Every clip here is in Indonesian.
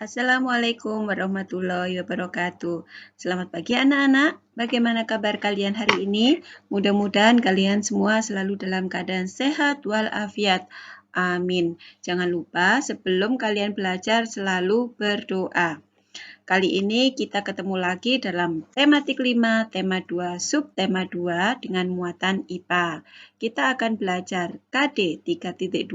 Assalamualaikum warahmatullahi wabarakatuh. Selamat pagi anak-anak. Bagaimana kabar kalian hari ini? Mudah-mudahan kalian semua selalu dalam keadaan sehat walafiat. Amin. Jangan lupa sebelum kalian belajar selalu berdoa. Kali ini kita ketemu lagi dalam tematik 5, tema 2, subtema 2 dengan muatan IPA. Kita akan belajar KD 3.2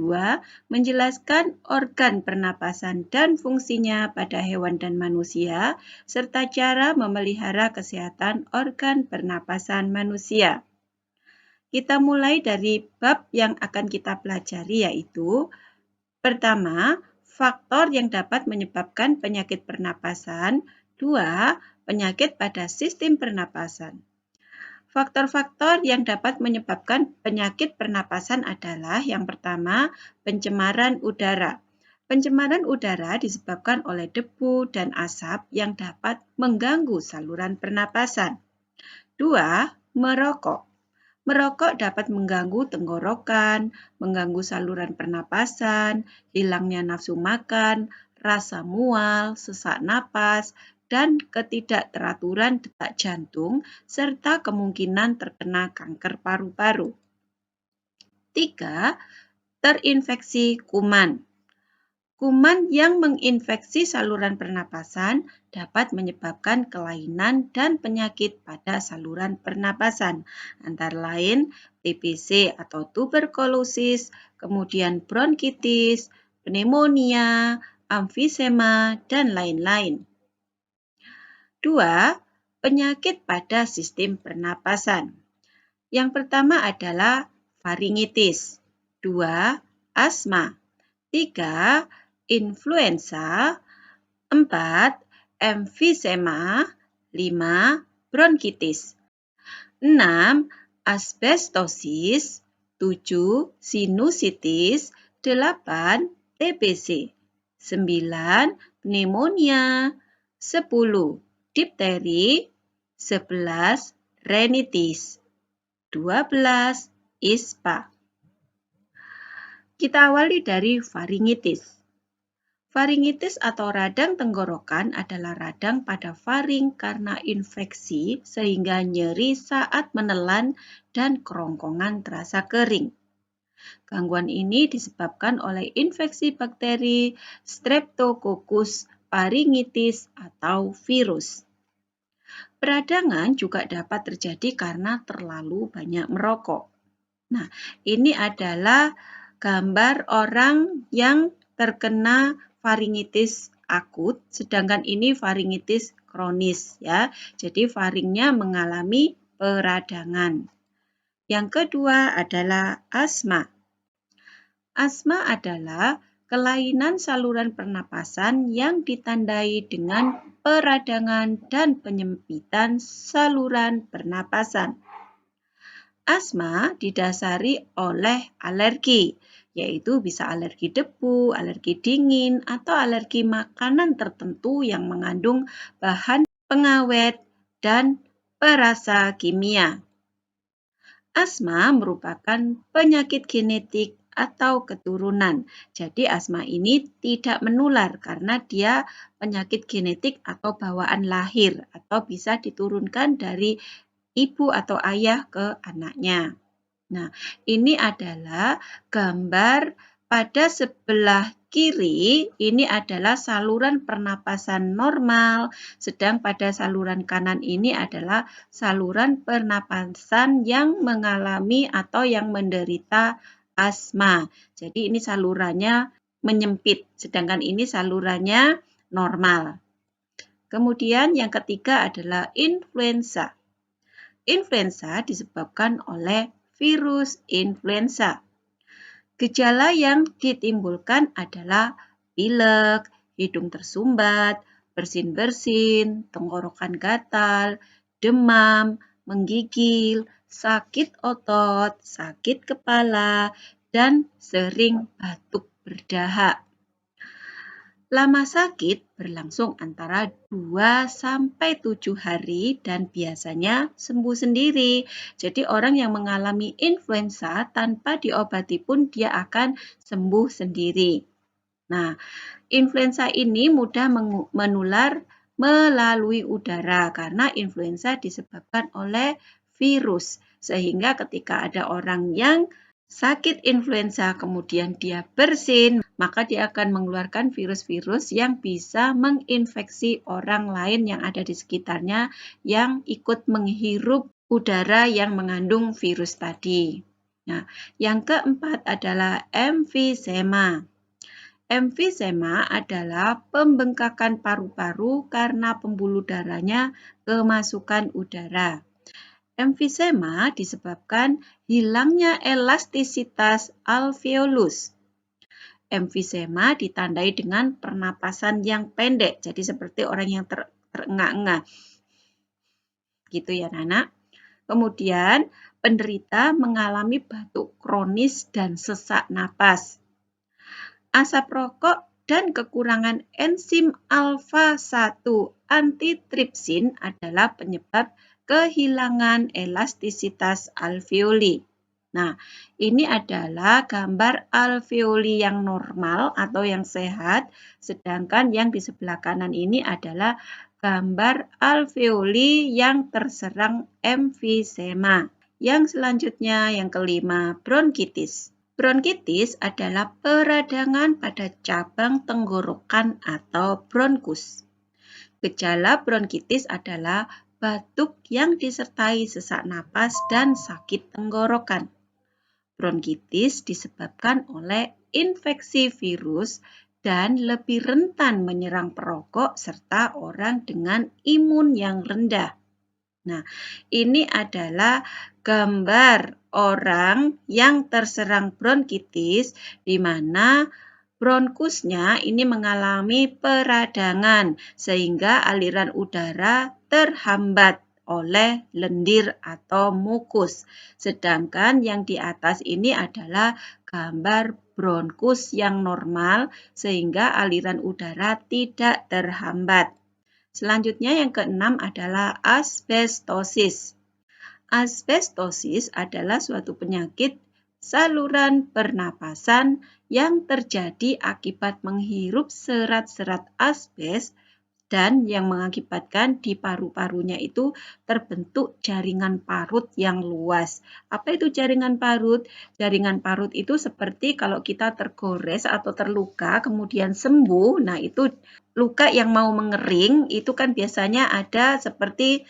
menjelaskan organ pernapasan dan fungsinya pada hewan dan manusia, serta cara memelihara kesehatan organ pernapasan manusia. Kita mulai dari bab yang akan kita pelajari yaitu pertama, faktor yang dapat menyebabkan penyakit pernapasan. 2. Penyakit pada sistem pernapasan. Faktor-faktor yang dapat menyebabkan penyakit pernapasan adalah yang pertama, pencemaran udara. Pencemaran udara disebabkan oleh debu dan asap yang dapat mengganggu saluran pernapasan. 2. Merokok. Merokok dapat mengganggu tenggorokan, mengganggu saluran pernapasan, hilangnya nafsu makan, rasa mual, sesak napas, dan ketidakteraturan detak jantung, serta kemungkinan terkena kanker paru-paru. 3. Terinfeksi kuman. Kuman yang menginfeksi saluran pernapasan dapat menyebabkan kelainan dan penyakit pada saluran pernapasan, antara lain TBC atau tuberkulosis, kemudian bronkitis, pneumonia, emfisema, dan lain-lain. 2. Penyakit pada sistem pernapasan. Yang pertama adalah faringitis. 2. Asma. 3. Influenza. 4. Emfisema. 5. Bronkitis. 6. Asbestosis. 7. Sinusitis. 8. TBC. 9. Pneumonia. 10. Difteri. 11. rinitis. 12. ISPA. Kita awali dari faringitis. Faringitis atau radang tenggorokan adalah radang pada faring karena infeksi sehingga nyeri saat menelan dan kerongkongan terasa kering. Gangguan ini disebabkan oleh infeksi bakteri Streptococcus pharyngitis atau virus. Peradangan juga dapat terjadi karena terlalu banyak merokok. Nah, ini adalah gambar orang yang terkena faringitis akut, sedangkan ini faringitis kronis ya. Jadi faringnya mengalami peradangan. Yang kedua adalah asma. Asma adalah kelainan saluran pernapasan yang ditandai dengan peradangan dan penyempitan saluran pernapasan. Asma didasari oleh alergi, yaitu bisa alergi debu, alergi dingin, atau alergi makanan tertentu yang mengandung bahan pengawet dan perasa kimia. Asma merupakan penyakit genetik atau keturunan. Jadi asma ini tidak menular karena dia penyakit genetik atau bawaan lahir atau bisa diturunkan dari ibu atau ayah ke anaknya. Nah, ini adalah gambar pada sebelah kiri, ini adalah saluran pernapasan normal, sedang pada saluran kanan ini adalah saluran pernapasan yang mengalami atau yang menderita asma. Jadi ini salurannya menyempit, sedangkan ini salurannya normal. Kemudian yang ketiga adalah influenza. Influenza disebabkan oleh virus influenza. Gejala yang ditimbulkan adalah pilek, hidung tersumbat, bersin-bersin, tenggorokan gatal, demam, menggigil, sakit otot, sakit kepala, dan sering batuk berdahak. Lama sakit berlangsung antara 2-7 hari dan biasanya sembuh sendiri. Jadi orang yang mengalami influenza tanpa diobati pun dia akan sembuh sendiri. Nah, influenza ini mudah menular melalui udara karena influenza disebabkan oleh virus. Sehingga ketika ada orang yang sakit influenza kemudian dia bersin, maka dia akan mengeluarkan virus-virus yang bisa menginfeksi orang lain yang ada di sekitarnya yang ikut menghirup udara yang mengandung virus tadi. Nah, yang keempat adalah emfisema. Emfisema adalah pembengkakan paru-paru karena pembuluh darahnya kemasukan udara. Emfisema disebabkan hilangnya elastisitas alveolus. Emfisema ditandai dengan pernapasan yang pendek, jadi seperti orang yang terengah-engah. Gitu ya, Nana. Kemudian, penderita mengalami batuk kronis dan sesak napas. Asap rokok dan kekurangan enzim alfa-1 antitripsin adalah penyebab kehilangan elastisitas alveoli. Nah, ini adalah gambar alveoli yang normal atau yang sehat, sedangkan yang di sebelah kanan ini adalah gambar alveoli yang terserang emfisema. Yang selanjutnya, yang kelima, bronkitis. Bronkitis adalah peradangan pada cabang tenggorokan atau bronkus. Gejala bronkitis adalah batuk yang disertai sesak napas dan sakit tenggorokan. Bronkitis disebabkan oleh infeksi virus dan lebih rentan menyerang perokok serta orang dengan imun yang rendah. Nah, ini adalah gambar orang yang terserang bronkitis di mana bronkusnya ini mengalami peradangan sehingga aliran udara terhambat oleh lendir atau mukus. Sedangkan yang di atas ini adalah gambar bronkus yang normal sehingga aliran udara tidak terhambat. Selanjutnya yang keenam adalah asbestosis. Asbestosis adalah suatu penyakit saluran pernapasan yang terjadi akibat menghirup serat-serat asbes dan yang mengakibatkan di paru-parunya itu terbentuk jaringan parut yang luas. Apa itu jaringan parut? Jaringan parut itu seperti kalau kita tergores atau terluka kemudian sembuh, nah itu luka yang mau mengering itu kan biasanya ada seperti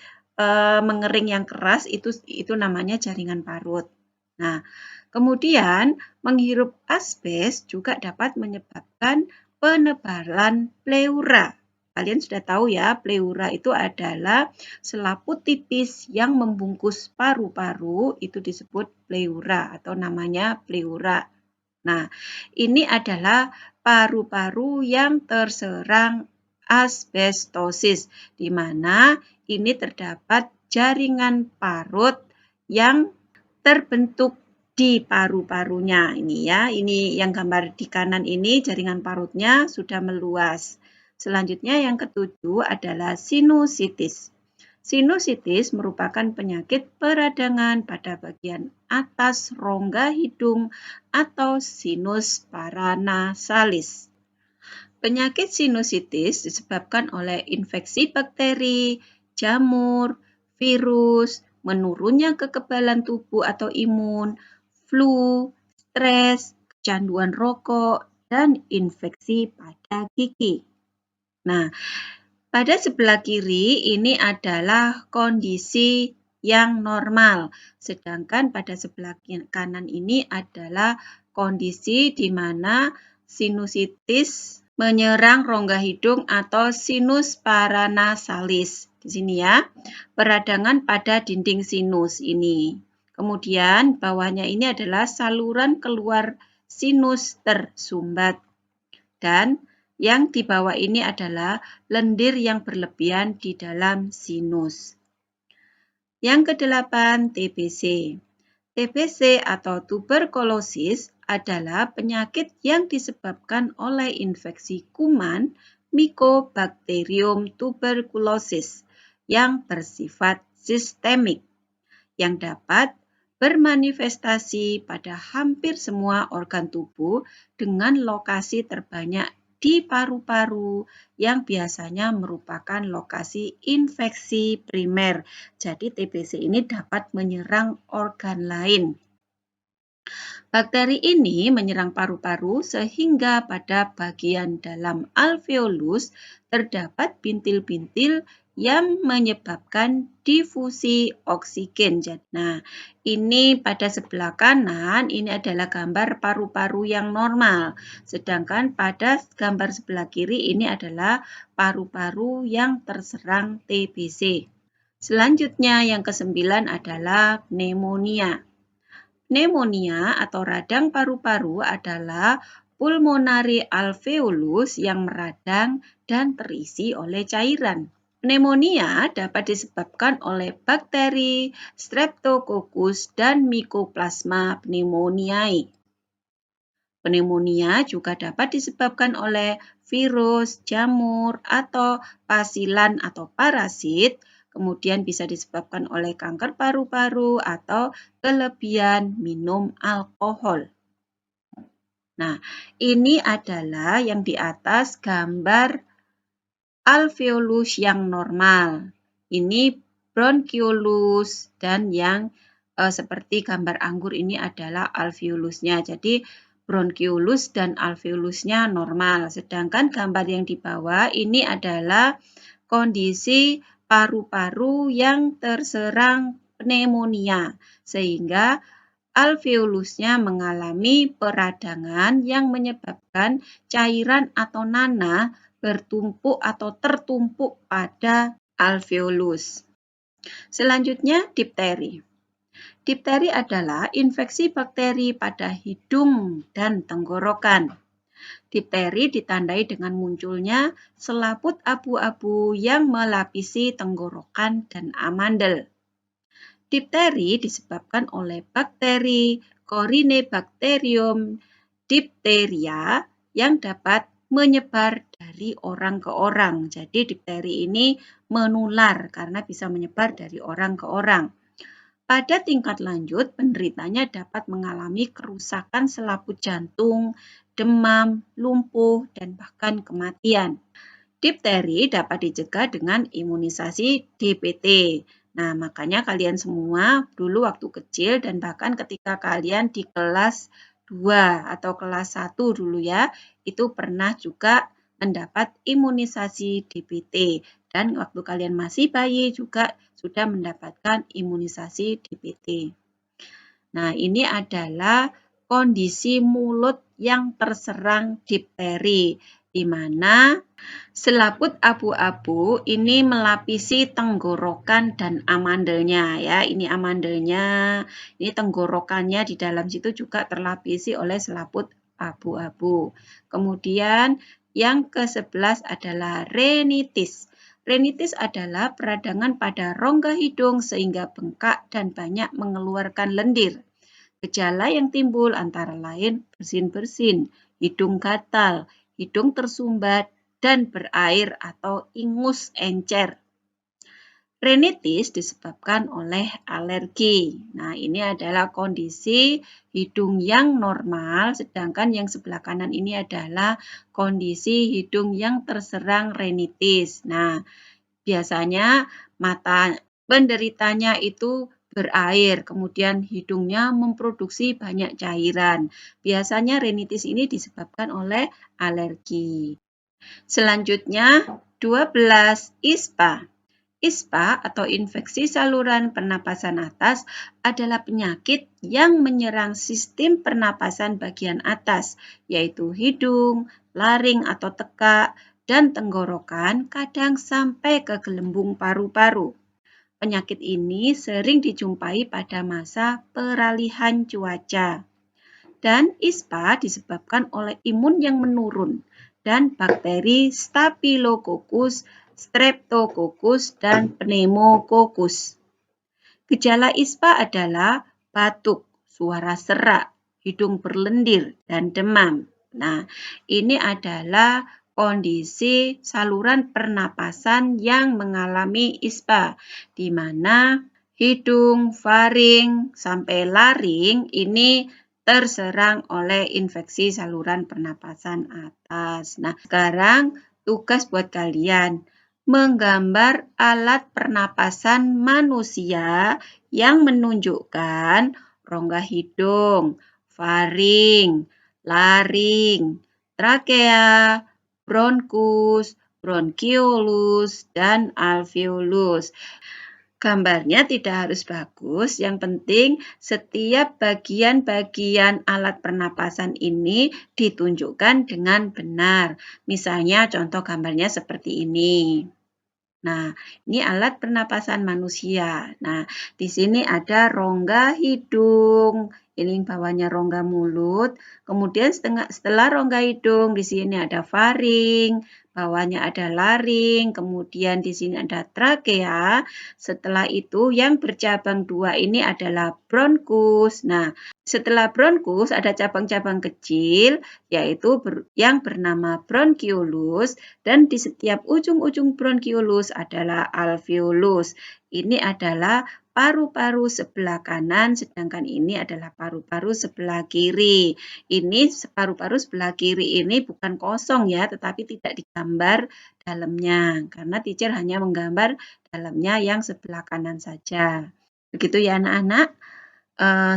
mengering yang keras, itu namanya jaringan parut. Nah, kemudian menghirup asbes juga dapat menyebabkan penebalan pleura. Kalian sudah tahu ya, pleura itu adalah selaput tipis yang membungkus paru-paru, itu disebut pleura atau namanya pleura. Nah, ini adalah paru-paru yang terserang asbestosis, di mana ini terdapat jaringan parut yang terbentuk di paru-parunya. Ini ya, ini yang gambar di kanan ini jaringan parutnya sudah meluas. Selanjutnya yang ketujuh adalah sinusitis. Sinusitis merupakan penyakit peradangan pada bagian atas rongga hidung atau sinus paranasalis. Penyakit sinusitis disebabkan oleh infeksi bakteri, jamur, virus, menurunnya kekebalan tubuh atau imun, flu, stres, kecanduan rokok, dan infeksi pada gigi. Nah, pada sebelah kiri ini adalah kondisi yang normal, sedangkan pada sebelah kanan ini adalah kondisi di mana sinusitis menyerang rongga hidung atau sinus paranasalis. Di sini ya, peradangan pada dinding sinus ini. Kemudian bawahnya ini adalah saluran keluar sinus tersumbat. Dan yang di bawah ini adalah lendir yang berlebihan di dalam sinus. Yang kedelapan, TBC. TBC atau tuberkulosis adalah penyakit yang disebabkan oleh infeksi kuman Mycobacterium tuberculosis yang bersifat sistemik, yang dapat bermanifestasi pada hampir semua organ tubuh dengan lokasi terbanyak di paru-paru yang biasanya merupakan lokasi infeksi primer. Jadi TBC ini dapat menyerang organ lain. Bakteri ini menyerang paru-paru sehingga pada bagian dalam alveolus terdapat bintil-bintil yang menyebabkan difusi oksigen. Nah, ini pada sebelah kanan ini adalah gambar paru-paru yang normal. Sedangkan pada gambar sebelah kiri ini adalah paru-paru yang terserang TBC. Selanjutnya yang kesembilan adalah pneumonia. Pneumonia atau radang paru-paru adalah pulmonary alveolus yang meradang dan terisi oleh cairan. Pneumonia dapat disebabkan oleh bakteri, Streptococcus, dan Mycoplasma pneumoniae. Pneumonia juga dapat disebabkan oleh virus, jamur, atau pasilan atau parasit. Kemudian bisa disebabkan oleh kanker paru-paru atau kelebihan minum alkohol. Nah, ini adalah yang di atas gambar alveolus yang normal. Ini bronchiolus dan yang seperti gambar anggur ini adalah alveolusnya. Jadi bronchiolus dan alveolusnya normal. Sedangkan gambar yang di bawah ini adalah kondisi paru-paru yang terserang pneumonia, sehingga alveolusnya mengalami peradangan yang menyebabkan cairan atau nanah bertumpuk atau tertumpuk pada alveolus. Selanjutnya, difteri. Difteri adalah infeksi bakteri pada hidung dan tenggorokan. Difteri ditandai dengan munculnya selaput abu-abu yang melapisi tenggorokan dan amandel. Difteri disebabkan oleh bakteri Corynebacterium diphtheria yang dapat menyebar dari orang ke orang. Jadi difteri ini menular karena bisa menyebar dari orang ke orang. Pada tingkat lanjut, penderitanya dapat mengalami kerusakan selaput jantung, demam, lumpuh, dan bahkan kematian. Difteri dapat dicegah dengan imunisasi DPT. Nah, makanya kalian semua dulu waktu kecil dan bahkan ketika kalian di kelas 2 atau kelas 1 dulu ya, itu pernah juga mendapat imunisasi DPT. Dan waktu kalian masih bayi juga sudah mendapatkan imunisasi DPT. Nah, ini adalah kondisi mulut yang terserang difteri, di mana selaput abu-abu ini melapisi tenggorokan dan amandelnya ya. Ini amandelnya, ini tenggorokannya di dalam situ juga terlapisi oleh selaput abu-abu. Kemudian yang ke-11 adalah rinitis. Rinitis adalah peradangan pada rongga hidung sehingga bengkak dan banyak mengeluarkan lendir. Gejala yang timbul antara lain bersin-bersin, hidung gatal, hidung tersumbat, dan berair atau ingus encer. Rinitis disebabkan oleh alergi. Nah, ini adalah kondisi hidung yang normal, sedangkan yang sebelah kanan ini adalah kondisi hidung yang terserang rinitis. Nah, biasanya mata penderitanya itu berair, kemudian hidungnya memproduksi banyak cairan. Biasanya rinitis ini disebabkan oleh alergi. Selanjutnya, 12 ISPA. ISPA atau infeksi saluran pernapasan atas adalah penyakit yang menyerang sistem pernapasan bagian atas, yaitu hidung, laring atau tekak, dan tenggorokan, kadang sampai ke gelembung paru-paru. Penyakit ini sering dijumpai pada masa peralihan cuaca. Dan ISPA disebabkan oleh imun yang menurun dan bakteri Staphylococcus, Streptococcus, dan Pneumococcus. Gejala ISPA adalah batuk, suara serak, hidung berlendir, dan demam. Nah, ini adalah kondisi saluran pernapasan yang mengalami ISPA, di mana hidung, faring, sampai laring ini terserang oleh infeksi saluran pernapasan atas. Nah, sekarang tugas buat kalian menggambar alat pernapasan manusia yang menunjukkan rongga hidung, faring, laring, trakea, bronkus, bronkiolus, dan alveolus. Gambarnya tidak harus bagus, yang penting setiap bagian-bagian alat pernapasan ini ditunjukkan dengan benar. Misalnya contoh gambarnya seperti ini. Nah, ini alat pernapasan manusia. Nah, di sini ada rongga hidung. Ini bawahnya rongga mulut. Kemudian setelah rongga hidung, di sini ada faring, bawahnya ada laring, kemudian di sini ada trakea. Setelah itu yang bercabang dua ini adalah bronkus. Nah, setelah bronkus ada cabang-cabang kecil, yaitu yang bernama bronkiolus, dan di setiap ujung-ujung bronkiolus adalah alveolus. Ini adalah paru-paru sebelah kanan, sedangkan ini adalah paru-paru sebelah kiri. Ini paru-paru sebelah kiri ini bukan kosong ya, tetapi tidak digambar dalamnya, karena teacher hanya menggambar dalamnya yang sebelah kanan saja. Begitu ya anak-anak.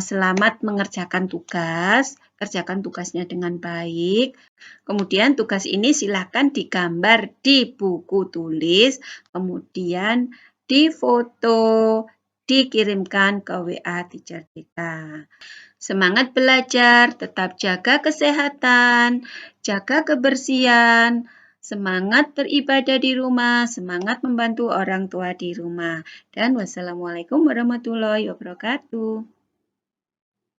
Selamat mengerjakan tugas, kerjakan tugasnya dengan baik. Kemudian tugas ini silakan digambar di buku tulis, kemudian difoto, dikirimkan ke WA Teacher TK. Semangat belajar, tetap jaga kesehatan, jaga kebersihan, semangat beribadah di rumah, semangat membantu orang tua di rumah. Dan wassalamualaikum warahmatullahi wabarakatuh.